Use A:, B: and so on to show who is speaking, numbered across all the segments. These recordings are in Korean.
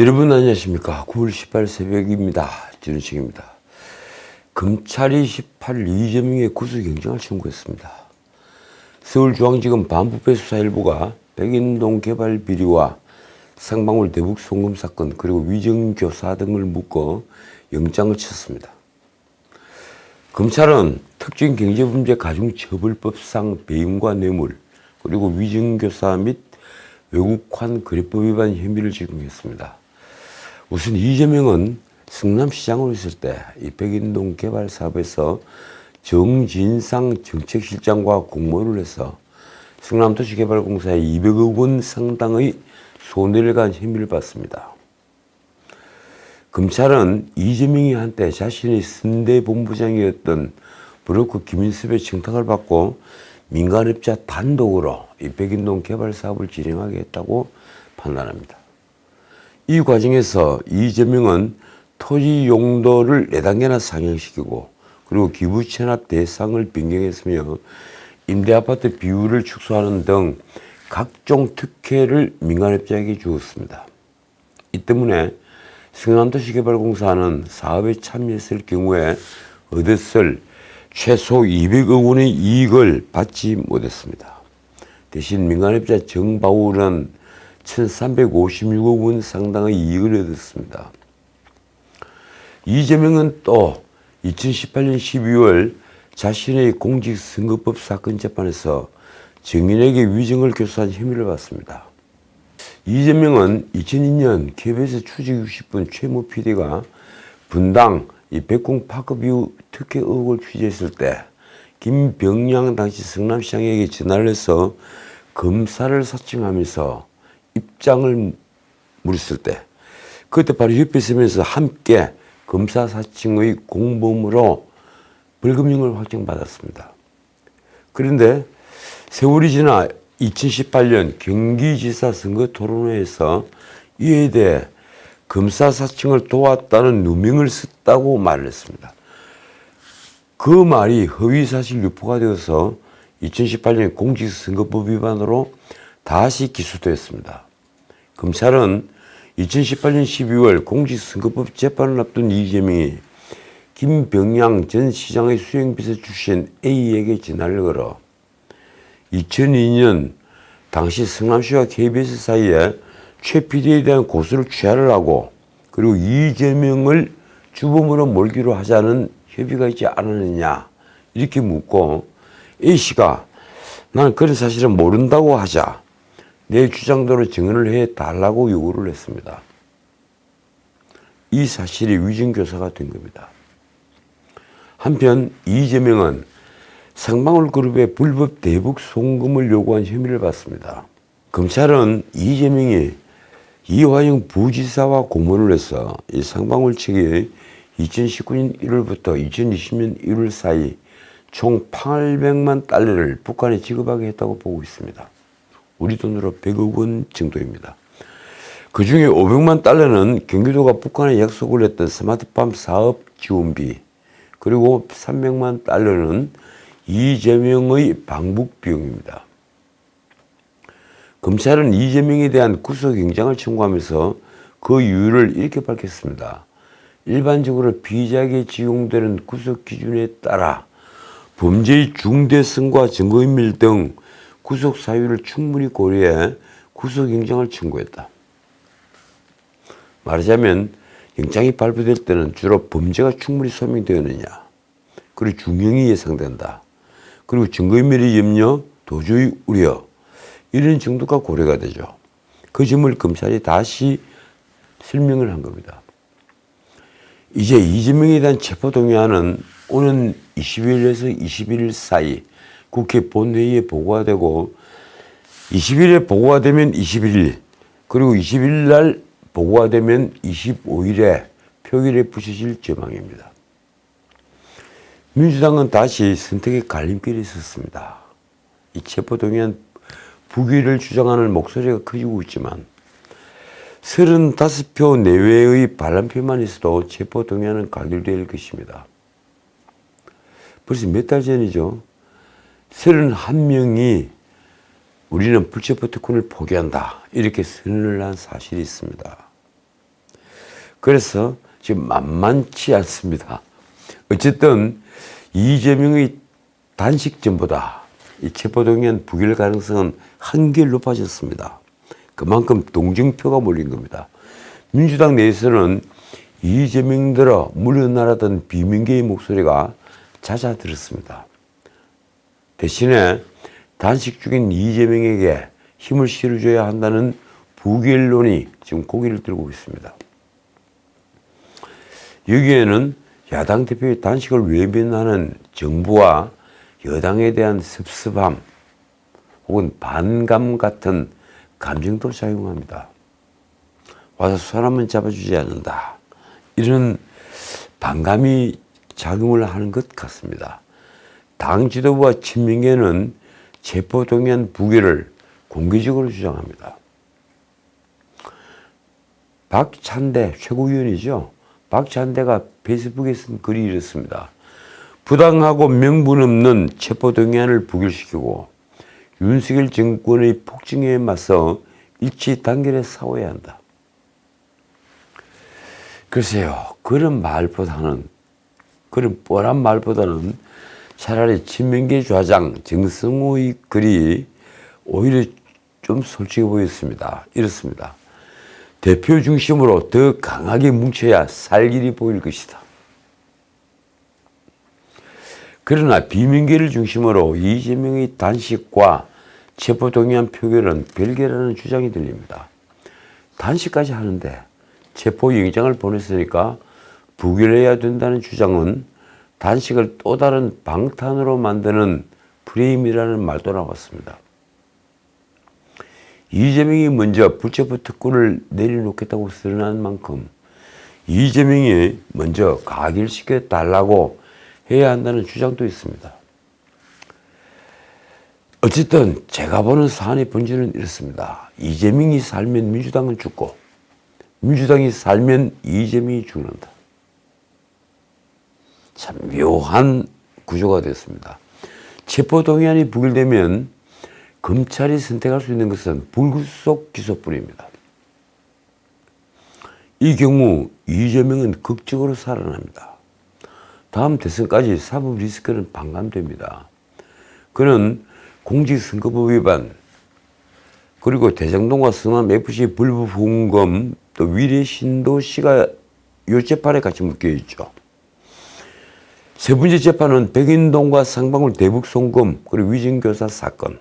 A: 여러분 안녕하십니까. 9월 18일 새벽입니다. 진우식입니다. 검찰이 18일 이재명의 구속영장을 청구했습니다. 서울중앙지검 반부패 수사일부가 백인동 개발 비리와 상방울 대북 송금 사건 그리고 위정교사 등을 묶어 영장을 쳤습니다. 검찰은 특정 경제범죄 가중처벌법상 배임과 뇌물 그리고 위정교사 및 외국환 거래법 위반 혐의를 적용했습니다. 우선 이재명은 성남시장으로 있을 때 이 백인동 개발 사업에서 정진상 정책실장과 공모를 해서 성남도시개발공사에 200억 원 상당의 손해를 간 혐의를 받습니다. 검찰은 이재명이 한때 자신의 선대본부장이었던 브로커 김인섭의 청탁을 받고 민간업자 단독으로 이 백인동 개발 사업을 진행하게 했다고 판단합니다. 이 과정에서 이재명은 토지 용도를 4단계나 상향시키고 그리고 기부 체납 대상을 변경했으며 임대아파트 비율을 축소하는 등 각종 특혜를 민간업자에게 주었습니다. 이 때문에 성남도시개발공사는 사업에 참여했을 경우에 얻었을 최소 200억 원의 이익을 받지 못했습니다. 대신 민간업자 정바울은 1,356억 원 상당의 이익을 얻었습니다. 이재명은 또 2018년 12월 자신의 공직선거법 사건 재판에서 증인에게 위증을 교사한 혐의를 받습니다. 이재명은 2002년 KBS 추직 60분 최모 PD가 분당 이 백공파크뷰 특혜 의혹을 취재했을 때 김병량 당시 성남시장에게 전화를 해서 검사를 사칭하면서 입장을 물었을 때 그때 바로 옆에 있으면서 함께 검사 사칭의 공범으로 벌금형을 확정받았습니다. 그런데 세월이 지나 2018년 경기지사 선거 토론회에서 이에 대해 검사 사칭을 도왔다는 누명을 썼다고 말을 했습니다. 그 말이 허위사실 유포가 되어서 2018년 공직선거법 위반으로 다시 기소되었습니다. 검찰은 2018년 12월 공직선거법 재판을 앞둔 이재명이 김병량 전 시장의 수행비서 출신 A에게 전화를 걸어 2002년 당시 성남시와 KBS 사이에 최 PD에 대한 고소를 취하를 하고 그리고 이재명을 주범으로 몰기로 하자는 협의가 있지 않았느냐 이렇게 묻고 A씨가 나는 그런 사실은 모른다고 하자 내 주장대로 증언을 해달라고 요구를 했습니다. 이 사실이 위증교사가 된 겁니다. 한편 이재명은 상방울 그룹의 불법 대북 송금을 요구한 혐의를 받습니다. 검찰은 이재명이 이화영 부지사와 공모를 해서 이 상방울 측이 2019년 1월부터 2020년 1월 사이 총 800만 달러를 북한에 지급하게 했다고 보고 있습니다. 우리 돈으로 100억 원 정도입니다. 그 중에 500만 달러는 경기도가 북한에 약속을 했던 스마트팜 사업 지원비, 그리고 300만 달러는 이재명의 방북 비용입니다. 검찰은 이재명에 대한 구속영장을 청구하면서 그 이유를 이렇게 밝혔습니다. 일반적으로 피의자에게 적용되는 구속 기준에 따라 범죄의 중대성과 증거인멸 등 구속 사유를 충분히 고려해 구속영장을 청구했다. 말하자면 영장이 발부될 때는 주로 범죄가 충분히 소명되었느냐, 그리고 중형이 예상된다, 그리고 증거인멸의 염려, 도주의 우려 이런 정도가 고려가 되죠. 그 점을 검찰이 다시 설명을 한 겁니다. 이제 이재명에 대한 체포동의안은 오는 20일에서 21일 사이 국회 본회의에 보고가 되고 20일에 보고가 되면 21일 그리고 20일 날 보고가 되면 25일에 표결에 붙여질 전망입니다. 민주당은 다시 선택의 갈림길에 섰습니다. 이 체포동의안 부결을 주장하는 목소리가 커지고 있지만 35표 내외의 반란표만 있어도 체포동의안은 가결될 것입니다. 벌써 몇 달 전이죠. 31명이 우리는 불체포 특권을 포기한다 이렇게 선언을 한 사실이 있습니다. 그래서 지금 만만치 않습니다. 어쨌든 이재명의 단식전보다 이 체포동의안 부결 가능성은 한결 높아졌습니다. 그만큼 동정표가 몰린 겁니다. 민주당 내에서는 이재명들어 물러나라던 비명계의 목소리가 잦아들었습니다. 대신에 단식 중인 이재명에게 힘을 실어줘야 한다는 부결론이 지금 고개를 들고 있습니다. 여기에는 야당 대표의 단식을 외면하는 정부와 여당에 대한 섭섭함 혹은 반감 같은 감정도 작용합니다. 와서 사람은 잡아주지 않는다. 이런 반감이 작용을 하는 것 같습니다. 당 지도부와 친명계는 체포동의안 부결을 공개적으로 주장합니다. 박찬대 최고위원이죠. 박찬대가 페이스북에 쓴 글이 이렇습니다. 부당하고 명분 없는 체포동의안을 부결시키고 윤석열 정권의 폭증에 맞서 일치 단결해 싸워야 한다. 글쎄요, 그런 뻔한 말보다는 차라리 친명계 좌장 정성호의 글이 오히려 좀 솔직해 보였습니다. 이렇습니다. 대표 중심으로 더 강하게 뭉쳐야 살 길이 보일 것이다. 그러나 비명계를 중심으로 이재명의 단식과 체포동의안 표결은 별개라는 주장이 들립니다. 단식까지 하는데 체포영장을 보냈으니까 부결해야 된다는 주장은 단식을 또 다른 방탄으로 만드는 프레임이라는 말도 나왔습니다. 이재명이 먼저 불체포 특권을 내려놓겠다고 선언한 만큼 이재명이 먼저 가결시켜 달라고 해야 한다는 주장도 있습니다. 어쨌든 제가 보는 사안의 본질은 이렇습니다. 이재명이 살면 민주당은 죽고 민주당이 살면 이재명이 죽는다. 참 묘한 구조가 됐습니다. 체포동의안이 부결되면 검찰이 선택할 수 있는 것은 불구속 기소뿐입니다. 이 경우 이재명은 극적으로 살아납니다. 다음 대선까지 사법 리스크는 반감됩니다. 그는 공직선거법 위반, 그리고 대장동과 성남FC 불법 후원금, 또 위례신도시가 이 재판에 같이 묶여있죠. 세 번째 재판은 백인동과 상방울 대북 송금, 그리고 위증교사 사건.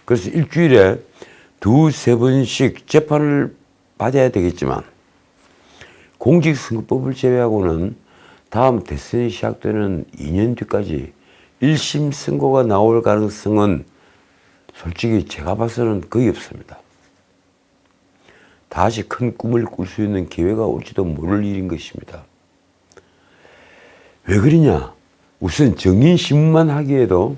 A: 그래서 일주일에 두세 번씩 재판을 받아야 되겠지만 공직선거법을 제외하고는 다음 대선이 시작되는 2년 뒤까지 1심 선고가 나올 가능성은 솔직히 제가 봐서는 거의 없습니다. 다시 큰 꿈을 꿀 수 있는 기회가 올지도 모를 일인 것입니다. 왜 그러냐? 우선 정인신문만 하기에도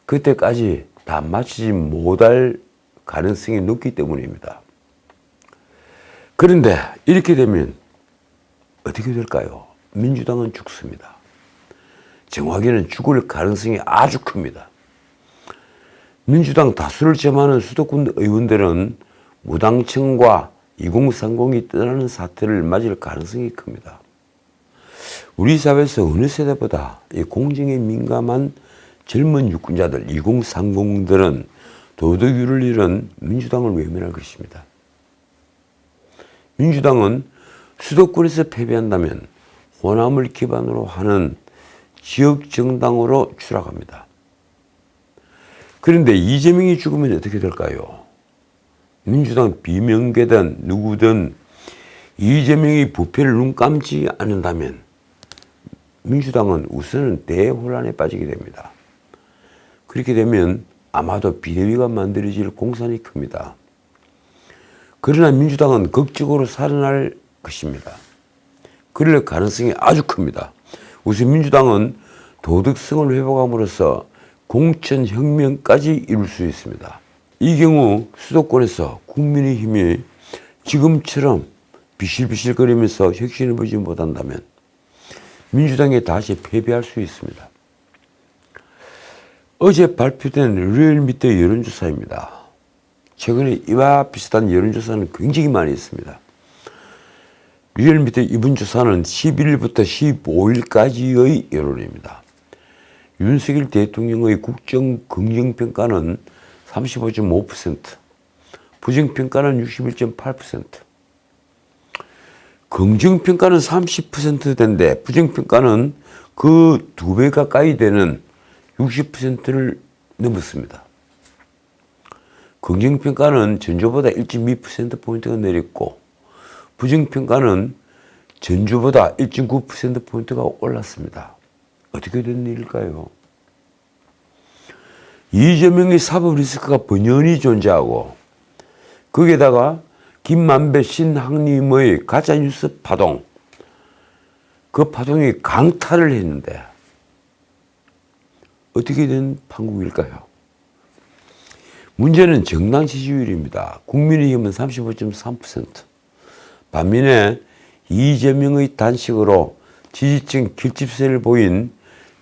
A: 그때까지 다 마치지 못할 가능성이 높기 때문입니다. 그런데 이렇게 되면 어떻게 될까요? 민주당은 죽습니다. 정확히는 죽을 가능성이 아주 큽니다. 민주당 다수를 점하는 수도권 의원들은 무당층과 2030이 떠나는 사태를 맞을 가능성이 큽니다. 우리 사회에서 어느 세대보다 이 공정에 민감한 젊은 유권자들 2030들은 도덕유를 잃은 민주당을 외면할 것입니다. 민주당은 수도권에서 패배한다면 호남을 기반으로 하는 지역정당으로 추락합니다. 그런데 이재명이 죽으면 어떻게 될까요? 민주당 비명계든 누구든 이재명이 부패를 눈 감지 않는다면 민주당은 우선은 대혼란에 빠지게 됩니다. 그렇게 되면 아마도 비대위가 만들어질 공산이 큽니다. 그러나 민주당은 극적으로 살아날 것입니다. 그럴 가능성이 아주 큽니다. 우선 민주당은 도덕성을 회복함으로써 공천혁명까지 이룰 수 있습니다. 이 경우 수도권에서 국민의힘이 지금처럼 비실비실거리면서 혁신을 보지 못한다면 민주당에 다시 패배할 수 있습니다. 어제 발표된 리얼미터 여론조사입니다. 최근에 이와 비슷한 여론조사는 굉장히 많이 있습니다. 리얼미터 이번 조사는 11일부터 15일까지의 여론입니다. 윤석열 대통령의 국정 긍정평가는 35.5%, 부정평가는 61.8%. 긍정평가는 30%대인데 부정평가는 그 2배 가까이 되는 60%를 넘었습니다. 긍정평가는 전주보다 1.2%포인트가 내렸고 부정평가는 전주보다 1.9%포인트가 올랐습니다. 어떻게 된 일일까요? 이재명의 사법 리스크가 번연히 존재하고 거기에다가 김만배 신학님의 가짜뉴스 파동, 그 파동이 강타를 했는데 어떻게 된 판국일까요? 문제는 정당 지지율입니다. 국민의힘은 35.3%. 반면에 이재명의 단식으로 지지층 결집세를 보인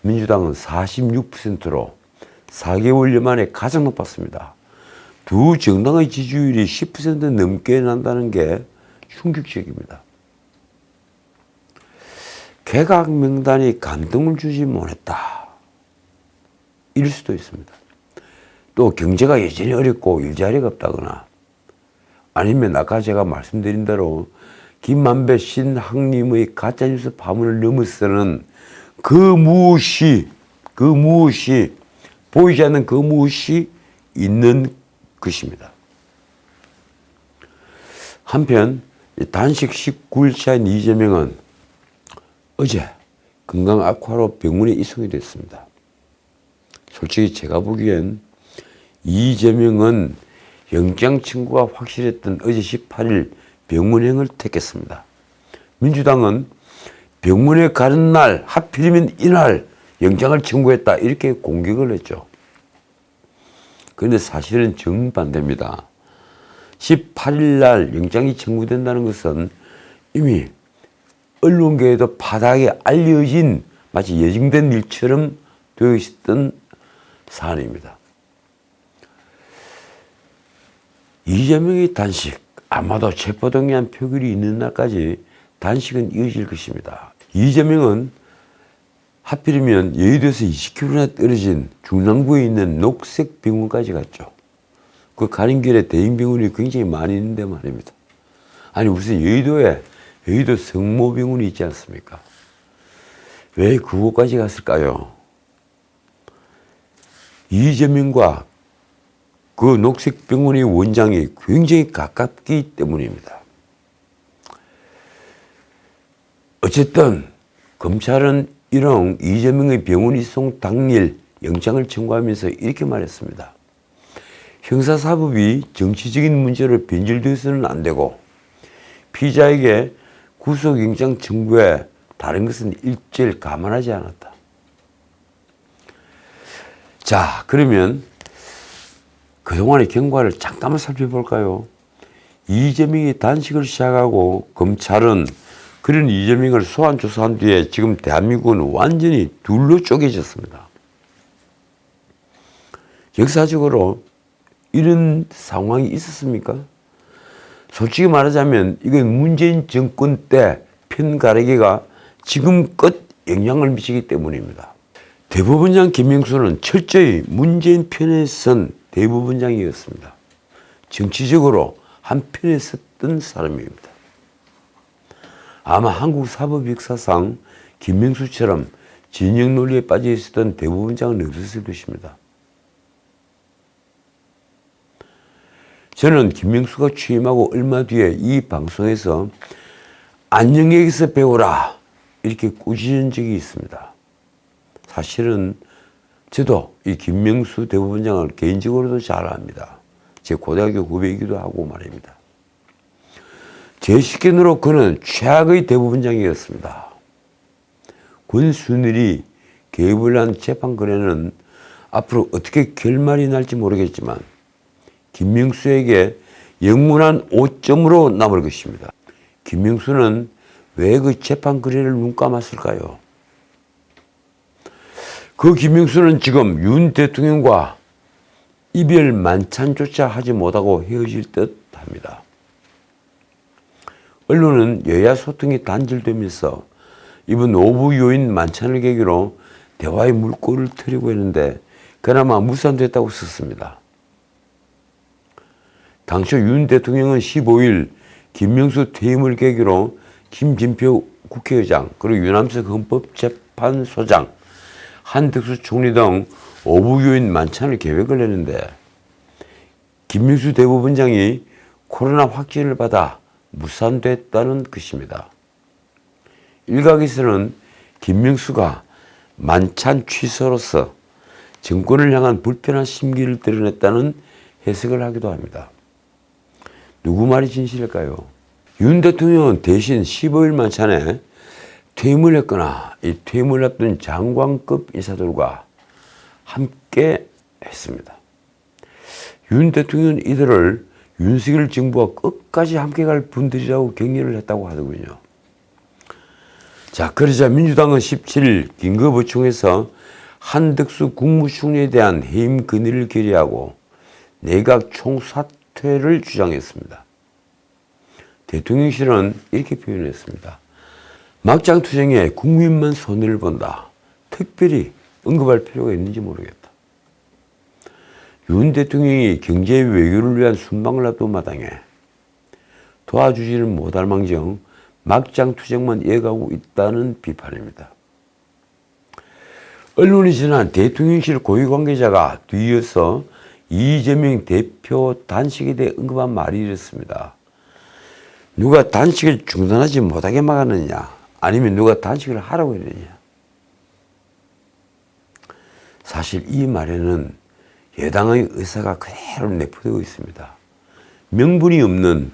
A: 민주당은 46%로 4개월여 만에 가장 높았습니다. 두 정당의 지지율이 10% 넘게 난다는 게 충격적입니다. 개각 명단이 감동을 주지 못했다. 이럴 수도 있습니다. 또 경제가 여전히 어렵고 일자리가 없다거나 아니면 아까 제가 말씀드린 대로 김만배 신학님의 가짜뉴스 파문을 넘어서는 그 무엇이 보이지 않는 그 무엇이 있는 것입니다. 한편 단식 19일차인 이재명은 어제 건강 악화로 병원에 이송이 됐습니다. 솔직히 제가 보기엔 이재명은 영장 청구가 확실했던 어제 18일 병원행을 택했습니다. 민주당은 병원에 가는 날, 하필이면 이날 영장을 청구했다 이렇게 공격을 했죠. 그런데 사실은 정반대입니다. 18일 날 영장이 청구된다는 것은 이미 언론계에도 바닥에 알려진 마치 예정된 일처럼 되어 있었던 사안입니다. 이재명의 단식, 아마도 체포동의안 표결이 있는 날까지 단식은 이어질 것입니다. 이재명은 하필이면 여의도에서 20km나 떨어진 중랑구에 있는 녹색병원까지 갔죠. 그 가는 길에 대인병원이 굉장히 많이 있는데 말입니다. 아니 무슨 여의도 성모병원이 있지 않습니까? 왜 그곳까지 갔을까요? 이재명과 그 녹색병원의 원장이 굉장히 가깝기 때문입니다. 어쨌든 검찰은 일용 이재명의 병원 이송 당일 영장을 청구하면서 이렇게 말했습니다. 형사사법이 정치적인 문제로 변질되어서는 안 되고 피의자에게 구속영장 청구에 다른 것은 일절 감안하지 않았다. 자, 그러면 그동안의 경과를 잠깐만 살펴볼까요? 이재명이 단식을 시작하고 검찰은 그런 이재명을 소환 조사한 뒤에 지금 대한민국은 완전히 둘로 쪼개졌습니다. 역사적으로 이런 상황이 있었습니까? 솔직히 말하자면 이건 문재인 정권 때 편가르기가 지금껏 영향을 미치기 때문입니다. 대법원장 김명수는 철저히 문재인 편에 선 대법원장이었습니다. 정치적으로 한 편에 섰던 사람입니다. 아마 한국 사법 역사상 김명수처럼 진영 논리에 빠져 있었던 대법원장은 없었을 것입니다. 저는 김명수가 취임하고 얼마 뒤에 이 방송에서 안녕에게서 배우라 이렇게 꾸짖은 적이 있습니다. 사실은 저도 이 김명수 대법원장을 개인적으로도 잘 압니다. 제 고등학교 후배이기도 하고 말입니다. 제 식견으로 그는 최악의 대법원장이었습니다. 권순일이 개입을 한 재판 거래는 앞으로 어떻게 결말이 날지 모르겠지만 김명수에게 영문한 오점으로 남을 것입니다. 김명수는 왜 그 재판 거래를 눈 감았을까요? 그 김명수는 지금 윤 대통령과 이별 만찬조차 하지 못하고 헤어질 듯 합니다. 언론은 여야 소통이 단절되면서 이번 노부 요인 만찬을 계기로 대화의 물꼬를 트려고 했는데 그나마 무산됐다고 썼습니다. 당초 윤 대통령은 15일 김명수 퇴임을 계기로 김진표 국회의장 그리고 유남석 헌법재판소장, 한덕수 총리 등 오부요인 만찬을 계획을 했는데 김명수 대법원장이 코로나 확진을 받아 무산됐다는 것입니다. 일각에서는 김명수가 만찬 취소로서 정권을 향한 불편한 심기를 드러냈다는 해석을 하기도 합니다. 누구 말이 진실일까요? 윤 대통령은 대신 15일 만찬에 퇴임을 했거나 이 퇴임을 앞둔 장관급 인사들과 함께 했습니다. 윤 대통령은 이들을 윤석열 정부와 끝까지 함께 갈 분들이라고 격려를 했다고 하더군요. 자, 그러자 민주당은 17일 긴급의총에서 한덕수 국무총리에 대한 해임 건의를 결의하고 내각 총사퇴를 주장했습니다. 대통령실은 이렇게 표현했습니다. 막장 투쟁에 국민만 손해를 본다. 특별히 언급할 필요가 있는지 모르겠다. 윤 대통령이 경제 외교를 위한 순방을 앞둔 마당에 도와주지는 못할 망정 막장 투쟁만 이어가고 있다는 비판입니다. 언론이 전한 대통령실 고위 관계자가 뒤이어서 이재명 대표 단식에 대해 언급한 말이 이렇습니다. 누가 단식을 중단하지 못하게 막았느냐, 아니면 누가 단식을 하라고 했느냐. 사실 이 말에는 여당의 의사가 그대로 내포되고 있습니다. 명분이 없는,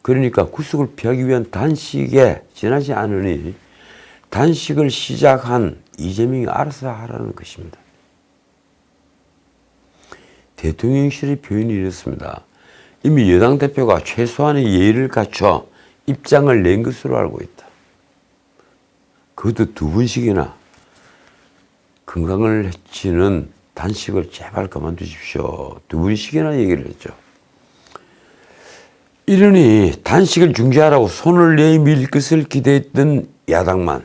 A: 그러니까 구속을 피하기 위한 단식에 지나지 않으니 단식을 시작한 이재명이 알아서 하라는 것입니다. 대통령실의 표현이 이렇습니다. 이미 여당 대표가 최소한의 예의를 갖춰 입장을 낸 것으로 알고 있다. 그것도 2번씩이나 건강을 해치는 단식을 제발 그만두십시오. 2번씩이나 얘기를 했죠. 이러니 단식을 중지하라고 손을 내밀 것을 기대했던 야당만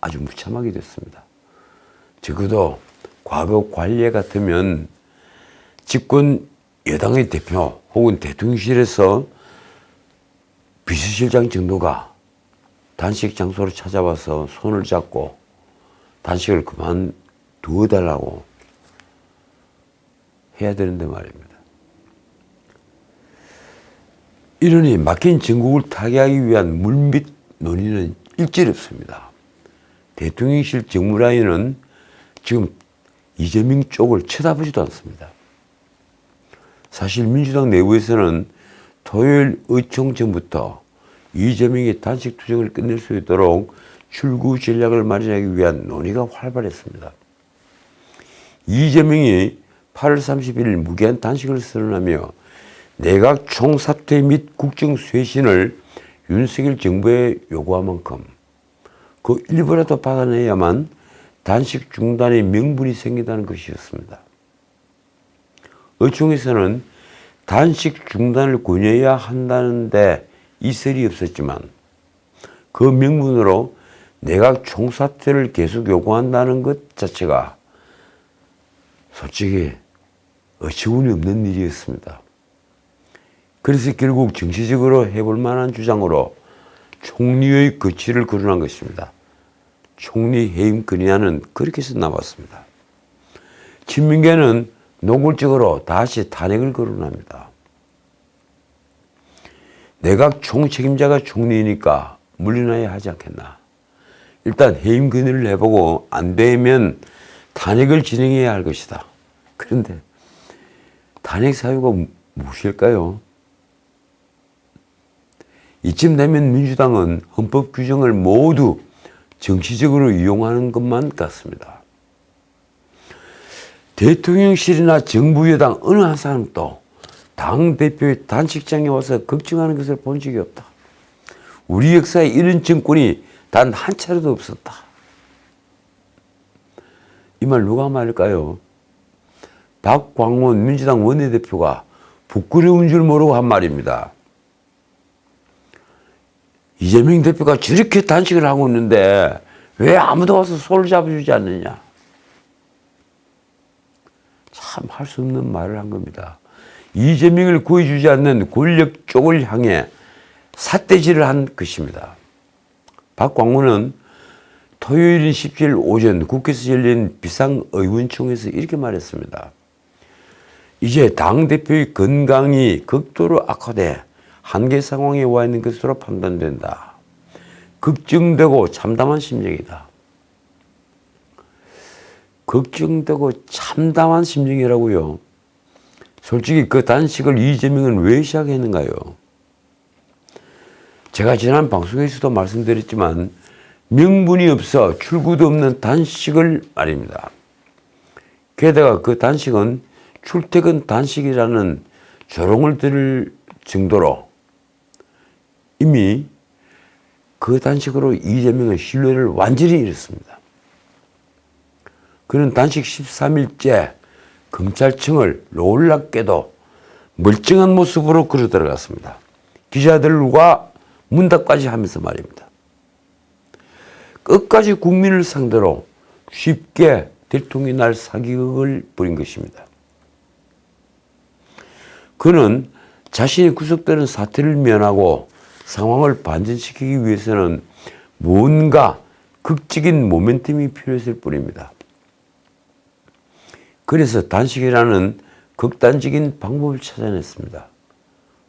A: 아주 무참하게 됐습니다. 적어도 과거 관례 같으면 집권 여당의 대표 혹은 대통령실에서 비서실장 정도가 단식 장소로 찾아와서 손을 잡고 단식을 그만두어달라고 해야 되는데 말입니다. 이러니 막힌 전국을 타개하기 위한 물밑 논의는 일절 없습니다. 대통령실 정무라인은 지금 이재명 쪽을 쳐다보지도 않습니다. 사실 민주당 내부에서는 토요일 의총 전부터 이재명이 단식 투쟁을 끝낼 수 있도록 출구 전략을 마련하기 위한 논의가 활발했습니다. 이재명이 8월 31일 무기한 단식을 선언하며 내각 총사퇴 및 국정 쇄신을 윤석열 정부에 요구한 만큼 그 일부라도 받아내야만 단식 중단의 명분이 생긴다는 것이었습니다. 의총에서는 단식 중단을 권해야 한다는데 이설이 없었지만 그 명분으로 내각 총사퇴를 계속 요구한다는 것 자체가 솔직히 어처구니 없는 일이었습니다. 그래서 결국 정치적으로 해볼 만한 주장으로 총리의 거취를 거론한 것입니다. 총리 해임 건의안은 그렇게 해서 나왔습니다. 친민계는 노골적으로 다시 탄핵을 거론합니다. 내각 총책임자가 총리니까 물러나야 하지 않겠나. 일단 해임 건의를 해보고 안 되면 탄핵을 진행해야 할 것이다. 그런데 탄핵 사유가 무엇일까요? 이쯤 되면 민주당은 헌법 규정을 모두 정치적으로 이용하는 것만 같습니다. 대통령실이나 정부 여당 어느 한 사람도 당대표의 단식장에 와서 걱정하는 것을 본 적이 없다. 우리 역사에 이런 정권이 단 한 차례도 없었다. 이 말 누가 말일까요? 박광원 민주당 원내대표가 부끄러운 줄 모르고 한 말입니다. 이재명 대표가 저렇게 단식을 하고 있는데 왜 아무도 와서 손을 잡아주지 않느냐. 참 할 수 없는 말을 한 겁니다. 이재명을 구해주지 않는 권력 쪽을 향해 삿대질을 한 것입니다. 박광훈은 토요일인 17일 오전 국회에서 열린 비상의원총회에서 이렇게 말했습니다. 이제 당대표의 건강이 극도로 악화돼 한계 상황에 와 있는 것으로 판단된다. 걱정되고 참담한 심정이다. 걱정되고 참담한 심정이라고요. 솔직히 그 단식을 이재명은 왜 시작했는가요? 제가 지난 방송에서도 말씀드렸지만 명분이 없어 출구도 없는 단식을 말입니다. 게다가 그 단식은 출퇴근 단식이라는 조롱을 들을 정도로 이미 그 단식으로 이재명의 신뢰를 완전히 잃었습니다. 그는 단식 13일째 검찰청을 놀랍게도 멀쩡한 모습으로 걸어 들어갔습니다. 기자들과 문답까지 하면서 말입니다. 끝까지 국민을 상대로 쉽게 들통이 날 사기극을 벌인 것입니다. 그는 자신이 구속되는 사태를 면하고 상황을 반전시키기 위해서는 뭔가 극적인 모멘텀이 필요했을 뿐입니다. 그래서 단식이라는 극단적인 방법을 찾아냈습니다.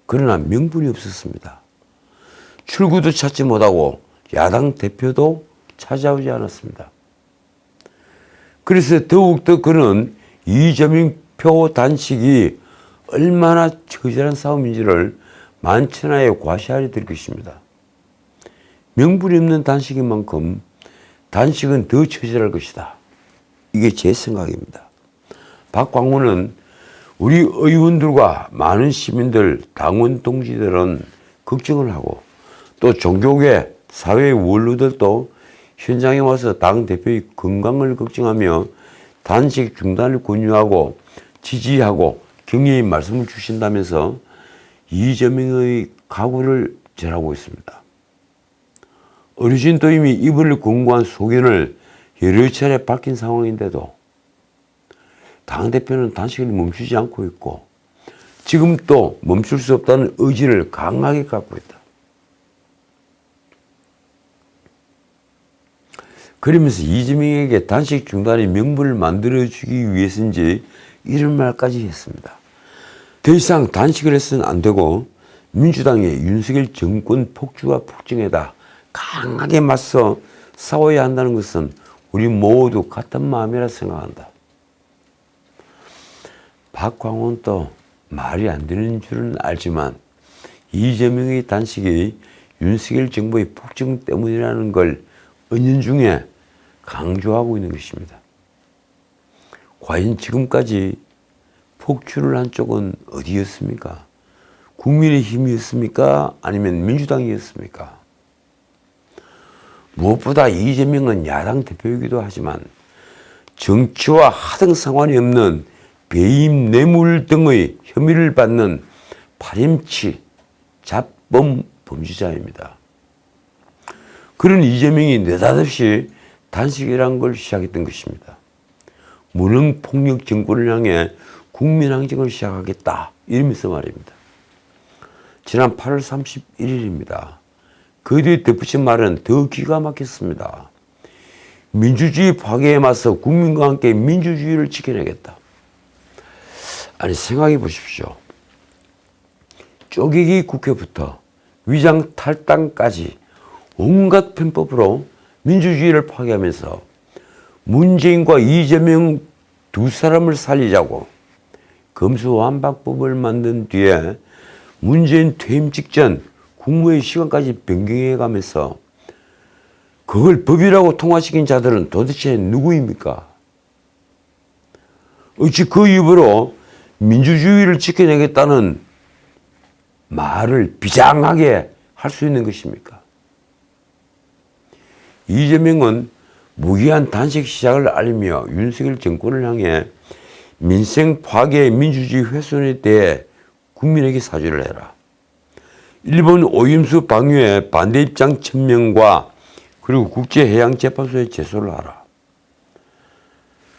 A: 그러나 명분이 없었습니다. 출구도 찾지 못하고 야당 대표도 찾아오지 않았습니다. 그래서 더욱더 그는 이재명 표 단식이 얼마나 처절한 싸움인지를 만천하에 과시하려 들 것입니다. 명분이 없는 단식인 만큼 단식은 더 처절할 것이다. 이게 제 생각입니다. 박광훈은 우리 의원들과 많은 시민들, 당원 동지들은 걱정을 하고 또 종교계, 사회 원로들도 현장에 와서 당대표의 건강을 걱정하며 단식 중단을 권유하고 지지하고 격려의 말씀을 주신다면서 이재명의 각오를 전하고 있습니다. 어르신도 이미 이불을 공고한 소견을 여러 차례 밝힌 상황인데도 당대표는 단식을 멈추지 않고 있고 지금 또 멈출 수 없다는 의지를 강하게 갖고 있다. 그러면서 이재명에게 단식 중단의 명분을 만들어주기 위해서인지 이런 말까지 했습니다. 더 이상 단식을 해서는 안 되고 민주당의 윤석열 정권 폭주와 폭정에다 강하게 맞서 싸워야 한다는 것은 우리 모두 같은 마음이라 생각한다. 박광훈도 말이 안 되는 줄은 알지만 이재명의 단식이 윤석열 정부의 폭정 때문이라는 걸 은연중에 강조하고 있는 것입니다. 과연 지금까지 폭주를 한 쪽은 어디였습니까? 국민의힘이었습니까? 아니면 민주당이었습니까? 무엇보다 이재명은 야당 대표이기도 하지만 정치와 하등 상관이 없는 배임 뇌물 등의 혐의를 받는 파렴치 잡범 범죄자입니다. 그런 이재명이 느닷없이 단식이라는 걸 시작했던 것입니다. 무능폭력 정권을 향해 국민항쟁을 시작하겠다 이러면서 말입니다. 지난 8월 31일입니다. 그 뒤에 덧붙인 말은 더 기가 막혔습니다. 민주주의 파괴에 맞서 국민과 함께 민주주의를 지켜내겠다. 아니 생각해 보십시오. 쪼개기 국회부터 위장 탈당까지 온갖 편법으로 민주주의를 파괴하면서 문재인과 이재명 두 사람을 살리자고 검수완박법을 만든 뒤에 문재인 퇴임 직전 국무회의 시간까지 변경해가면서 그걸 법이라고 통과시킨 자들은 도대체 누구입니까? 어찌 그 입으로 민주주의를 지켜내겠다는 말을 비장하게 할 수 있는 것입니까? 이재명은 무기한 단식 시작을 알리며 윤석열 정권을 향해 민생 파괴, 민주주의 훼손에 대해 국민에게 사죄를 해라. 일본 오염수 방류에 반대 입장 천명과 그리고 국제해양재판소에 제소를 하라.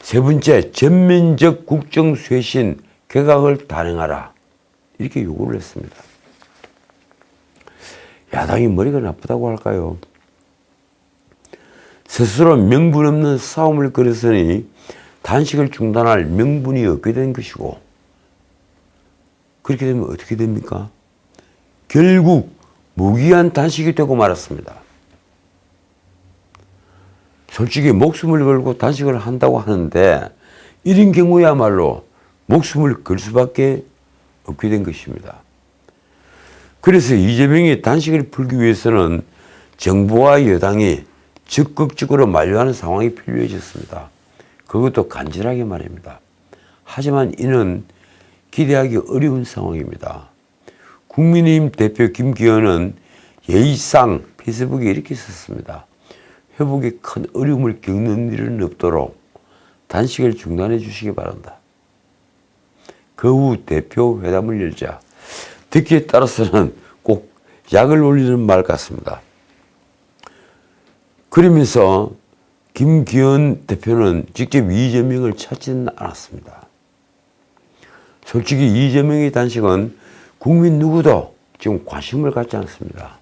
A: 세 번째, 전면적 국정 쇄신 개각을 단행하라. 이렇게 요구를 했습니다. 야당이 머리가 나쁘다고 할까요? 스스로 명분 없는 싸움을 걸었으니 단식을 중단할 명분이 없게 된 것이고, 그렇게 되면 어떻게 됩니까? 결국 무기한 단식이 되고 말았습니다. 솔직히 목숨을 걸고 단식을 한다고 하는데 이런 경우야말로 목숨을 걸 수밖에 없게 된 것입니다. 그래서 이재명이 단식을 풀기 위해서는 정부와 여당이 적극적으로 만류하는 상황이 필요해졌습니다. 그것도 간절하게 말입니다. 하지만 이는 기대하기 어려운 상황입니다. 국민의힘 대표 김기현은 예의상 페이스북에 이렇게 썼습니다. 회복에 큰 어려움을 겪는 일은 없도록 단식을 중단해 주시기 바란다. 그 후 대표 회담을 열자 듣기에 따라서는 꼭 약을 올리는 말 같습니다. 그러면서 김기현 대표는 직접 이재명을 찾지는 않았습니다. 솔직히 이재명의 단식은 국민 누구도 지금 관심을 갖지 않습니다.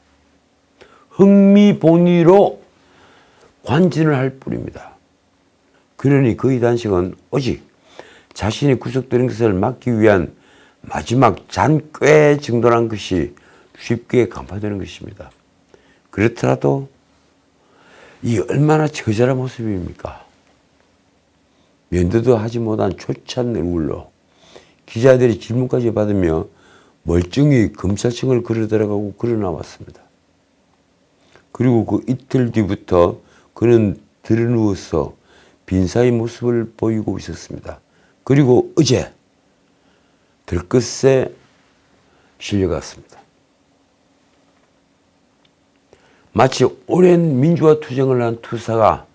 A: 흥미본의로 관진을 할 뿐입니다. 그러니 그의 단식은 오직 자신이 구속되는 것을 막기 위한 마지막 잔꾀 정도란 것이 쉽게 간파되는 것입니다. 그렇더라도 이 얼마나 처절한 모습입니까? 면도도 하지 못한 초췌한 얼굴로 기자들이 질문까지 받으며 멀쩡히 검찰청을 걸어 들어가고 걸어 나왔습니다. 그리고 그 이틀 뒤부터 그는 드러누워서 빈사의 모습을 보이고 있었습니다. 그리고 어제 들것에 실려갔습니다. 마치 오랜 민주화 투쟁을 한 투사가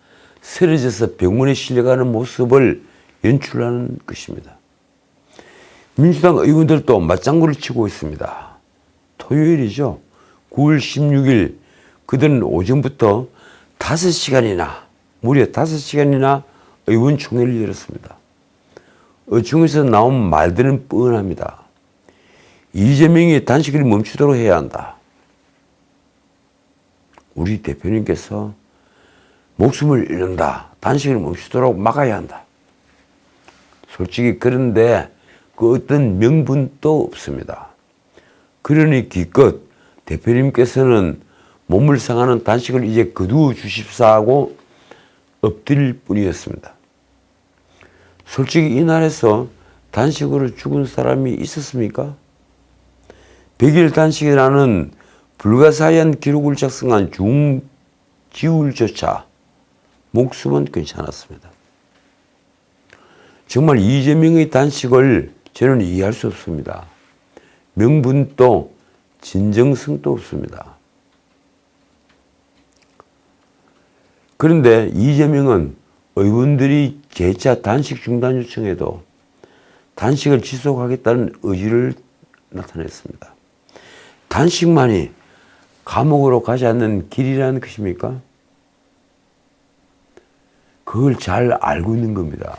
A: 쓰러져서 병원에 실려가는 모습을 연출하는 것입니다. 민주당 의원들도 맞장구를 치고 있습니다. 토요일이죠. 9월 16일 그들은 오전부터 5시간이나 무려 5시간이나 의원총회를 열었습니다. 중에서 나온 말들은 뻔합니다. 이재명이 단식을 멈추도록 해야 한다. 우리 대표님께서 목숨을 잃는다. 단식을 멈추도록 막아야 한다. 솔직히 그런데 그 어떤 명분도 없습니다. 그러니 기껏 대표님께서는 몸을 상하는 단식을 이제 거두어 주십사 하고 엎드릴 뿐이었습니다. 솔직히 이 나라에서 단식으로 죽은 사람이 있었습니까? 100일 단식이라는 불가사의한 기록을 작성한 중지울조차 목숨은 괜찮았습니다. 정말 이재명의 단식을 저는 이해할 수 없습니다. 명분도 진정성도 없습니다. 그런데 이재명은 의원들이 재차 단식 중단 요청에도 단식을 지속하겠다는 의지를 나타냈습니다. 단식만이 감옥으로 가지 않는 길이라는 것입니까? 그걸 잘 알고 있는 겁니다.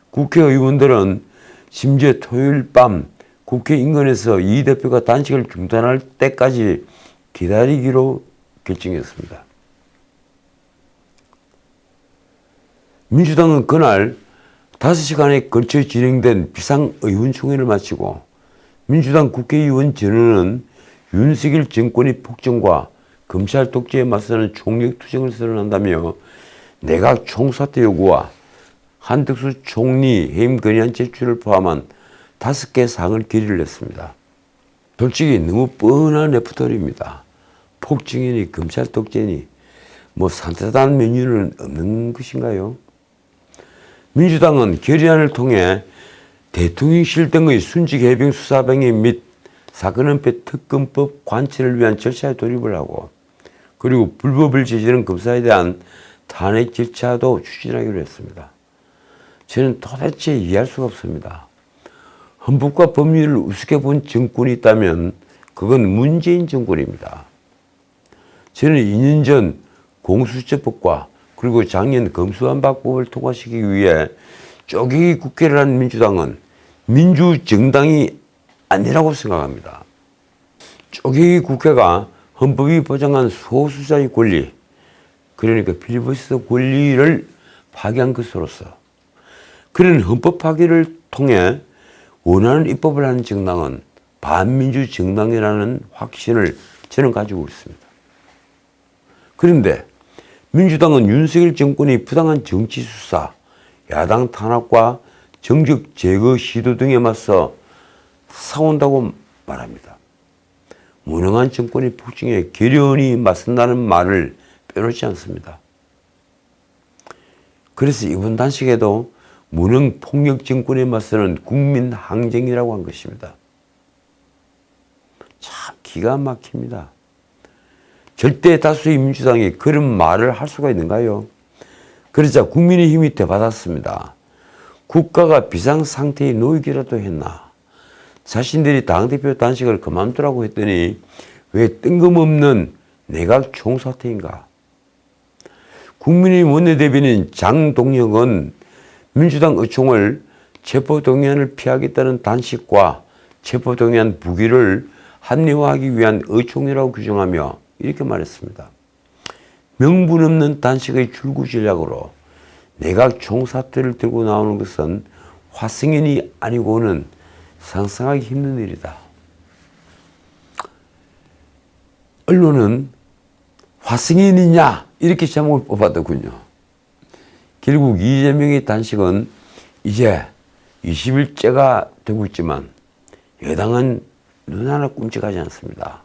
A: 국회의원들은 심지어 토요일 밤 국회 인근에서 이 대표가 단식을 중단할 때까지 기다리기로 결정했습니다. 민주당은 그날 5시간에 걸쳐 진행된 비상의원총회를 마치고 민주당 국회의원 전원은 윤석열 정권의 폭정과 검찰 독재에 맞서는 총력투쟁을 선언한다며 내각 총사퇴 요구와 한덕수 총리 해임 건의안 제출을 포함한 5개 사항을 결의를 했습니다. 솔직히 너무 뻔한 레퍼토리입니다. 폭정이니 검찰 독재니 뭐 산뜻한 메뉴는 없는 것인가요? 민주당은 결의안을 통해 대통령실 등의 순직해병 수사병의 및 사건은폐 특검법 관철을 위한 절차에 돌입을 하고 그리고 불법을 저지른 검사에 대한 탄핵 절차도 추진하기로 했습니다. 저는 도대체 이해할 수가 없습니다. 헌법과 법률을 우습게 본 정권이 있다면 그건 문재인 정권입니다. 저는 2년 전 공수처법과 그리고 작년 검수완박법을 통과시키기 위해 쪼개기 국회를 한 민주당은 민주정당이 아니라고 생각합니다. 쪼개기 국회가 헌법이 보장한 소수자의 권리, 그러니까 필리버스터 권리를 파기한 것으로서 그런 헌법 파기를 통해 원하는 입법을 하는 정당은 반민주 정당이라는 확신을 저는 가지고 있습니다. 그런데 민주당은 윤석열 정권이 부당한 정치 수사, 야당 탄압과 정적 제거 시도 등에 맞서 싸운다고 말합니다. 무능한 정권의 폭증에 결연히 맞선다는 말을 빼놓지 않습니다. 그래서 이번 단식에도 무능 폭력 정권에 맞서는 국민 항쟁이라고 한 것입니다. 참 기가 막힙니다. 절대 다수의 민주당이 그런 말을 할 수가 있는가요? 그러자 국민의힘이 되받았습니다. 국가가 비상상태에 놓이기라도 했나? 자신들이 당대표 단식을 그만두라고 했더니 왜 뜬금없는 내각 총사퇴인가? 국민의힘 원내대변인 장동혁은 민주당 의총을 체포동의안을 피하겠다는 단식과 체포동의안 부기를 합리화하기 위한 의총이라고 규정하며 이렇게 말했습니다. 명분 없는 단식의 출구 전략으로 내각 총사퇴를 들고 나오는 것은 화승인이 아니고는 상상하기 힘든 일이다. 언론은 화승인이냐 이렇게 제목을 뽑았더군요. 결국 이재명의 단식은 이제 20일째가 되고 있지만 여당은 눈 하나 끔찍하지 않습니다.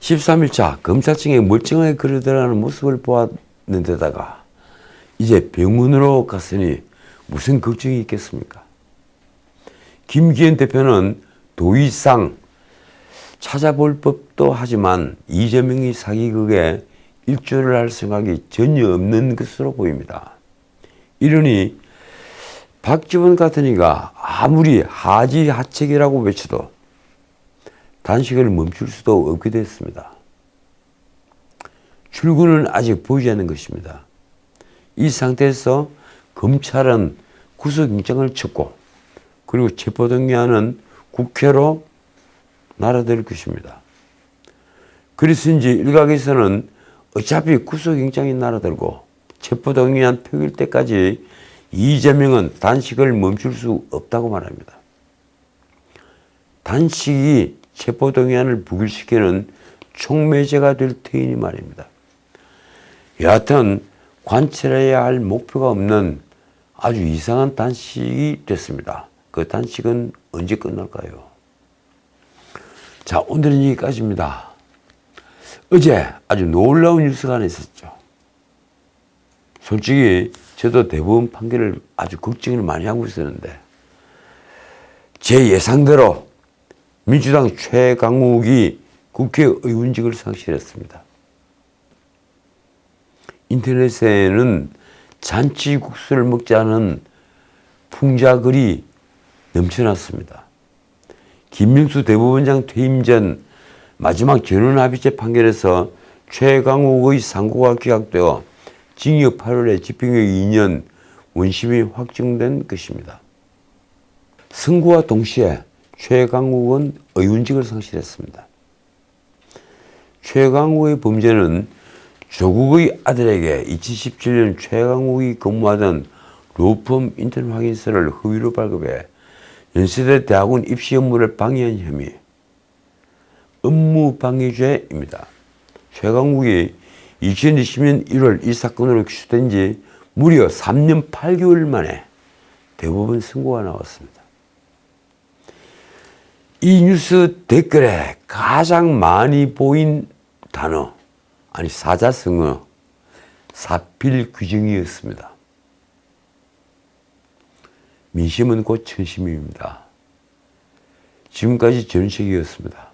A: 13일차 검찰청에 멀쩡하게 걸어들어가는 모습을 보았는데다가 이제 병원으로 갔으니 무슨 걱정이 있겠습니까? 김기현 대표는 더 이상 찾아볼 법도 하지만 이재명의 사기극에 일조를 할 생각이 전혀 없는 것으로 보입니다. 이러니 박지원 같은 이가 아무리 하지하책이라고 외쳐도 단식을 멈출 수도 없게 됐습니다. 출구는 아직 보이지 않는 것입니다. 이 상태에서 검찰은 구속영장을 쳤고 그리고 체포동의안은 국회로 날아들 것입니다. 그래서인지 일각에서는 어차피 구속영장이 날아들고 체포동의안 표결 때까지 이재명은 단식을 멈출 수 없다고 말합니다. 단식이 체포동의안을 부결시키는 촉매제가 될 터이니 말입니다. 여하튼 관찰해야 할 목표가 없는 아주 이상한 단식이 됐습니다. 그 단식은 언제 끝날까요? 자, 오늘은 여기까지입니다. 어제 아주 놀라운 뉴스가 하나 있었죠. 솔직히 저도 대법원 판결을 아주 걱정을 많이 하고 있었는데 제 예상대로 민주당 최강욱이 국회의원직을 상실했습니다. 인터넷에는 잔치국수를 먹지 않은 풍자글이 넘쳐났습니다. 김명수 대법원장 퇴임 전 마지막 전원합의체 판결에서 최강욱의 상고가 기각되어 징역 8월에 집행유예 2년 원심이 확정된 것입니다. 선고와 동시에 최강욱은 의원직을 상실했습니다. 최강욱의 범죄는 조국의 아들에게 2017년 최강욱이 근무하던 로펌 인턴 확인서를 허위로 발급해 연세대 대학원 입시 업무를 방해한 혐의, 업무방해죄입니다. 최강욱이 2020년 1월 이 사건으로 기소된 지 무려 3년 8개월 만에 대법원 선고가 나왔습니다. 이 뉴스 댓글에 가장 많이 보인 단어, 아니 사자성어, 사필규정이었습니다. 민심은 곧 천심입니다. 지금까지 전식이었습니다.